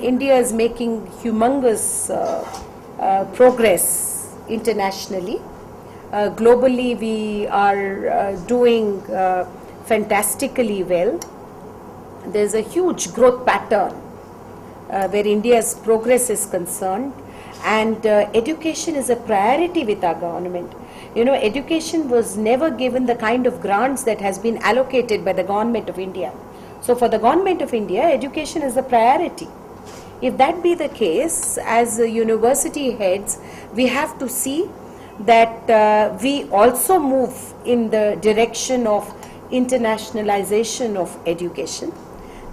India is making humongous progress internationally. Globally, we are doing fantastically well. There's a huge growth pattern where India's progress is concerned, and education is a priority with our government. You know, education was never given the kind of grants that has been allocated by the government of India. So for the government of India, education is a priority. If that be the case, as university heads, we have to see that we also move in the direction of internationalization of education.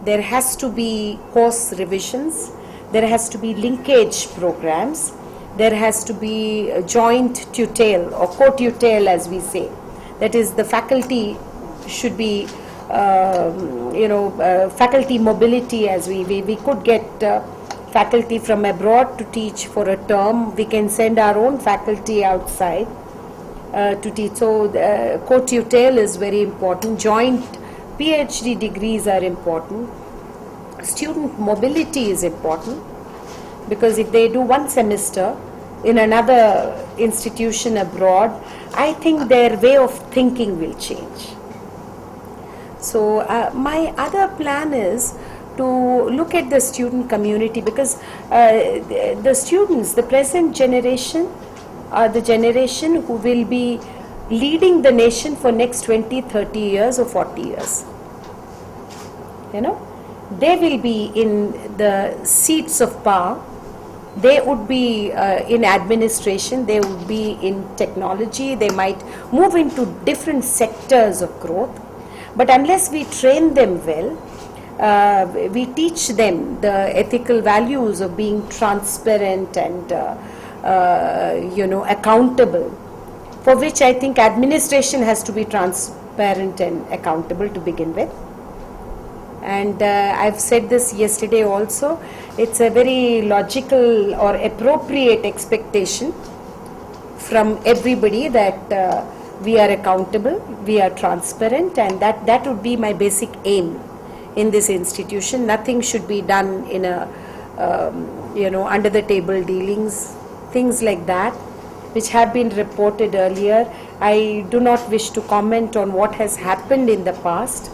There has to be course revisions, there has to be linkage programs, there has to be joint tutele or co-tutele, as we say. That is, the faculty should be faculty mobility, as we could get faculty from abroad to teach for a term. We can send our own faculty outside to teach. So co-tutele is very important. Joint PhD degrees are important. Student mobility is important, because if they do one semester in another institution abroad, I think their way of thinking will change. So my other plan is to look at the student community, because the students, the present generation, are the generation who will be leading the nation for next 20, 30 years or 40 years. You know, they will be in the seats of power. They would be in administration, they would be in technology, they might move into different sectors of growth. But unless we train them well, we teach them the ethical values of being transparent and accountable, for which I think administration has to be transparent and accountable to begin with. And I've said this yesterday also, it's a very logical or appropriate expectation from everybody that we are accountable, we are transparent, and that would be my basic aim in this institution. Nothing should be done in a under the table dealings, things like that, which have been reported earlier. I do not wish to comment on what has happened in the past,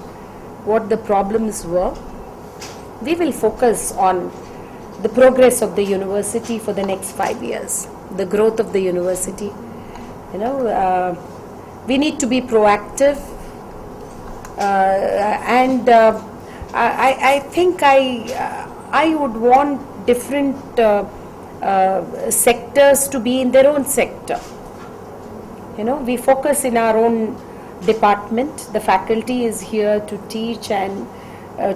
what the problems were. We will focus on the progress of the university for the next 5 years, the growth of the university. We need to be proactive, and I think I would want different sectors to be in their own sector. We focus in our own department. The faculty is here to teach and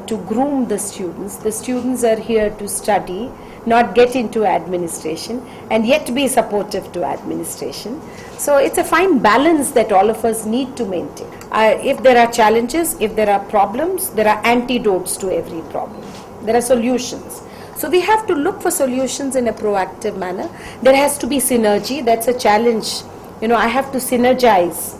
to groom the students. The students are here to study, not get into administration, and yet be supportive to administration. So it's a fine balance that all of us need to maintain. If there are challenges, if there are problems, there are antidotes to every problem. There are solutions. So we have to look for solutions in a proactive manner. There has to be synergy. That's a challenge. I have to synergize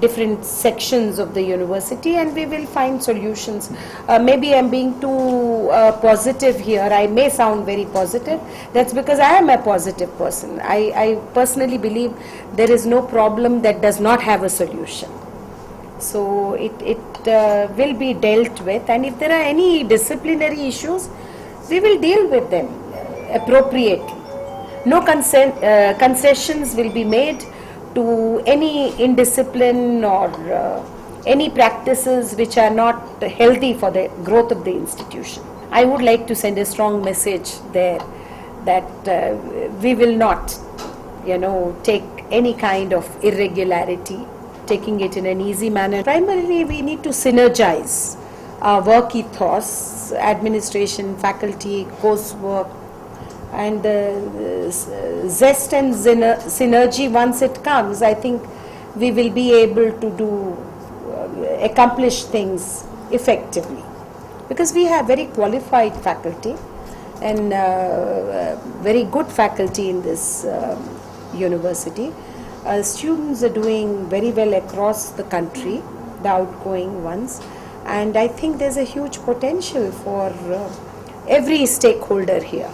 different sections of the university, and we will find solutions. Maybe I'm being too positive here. I may sound very positive. That's because I am a positive person. I personally believe there is no problem that does not have a solution. So it will be dealt with, and if there are any disciplinary issues, we will deal with them appropriately. No concessions will be made to any indiscipline or any practices which are not healthy for the growth of the institution. I would like to send a strong message there that we will not, take any kind of irregularity, taking it in an easy manner. Primarily, we need to synergize our work ethos, administration, faculty, coursework, and zest and synergy. Once it comes, I think we will be able to accomplish things effectively, because we have very qualified faculty and very good faculty in this university. Students are doing very well across the country, the outgoing ones, and I think there's a huge potential for every stakeholder here.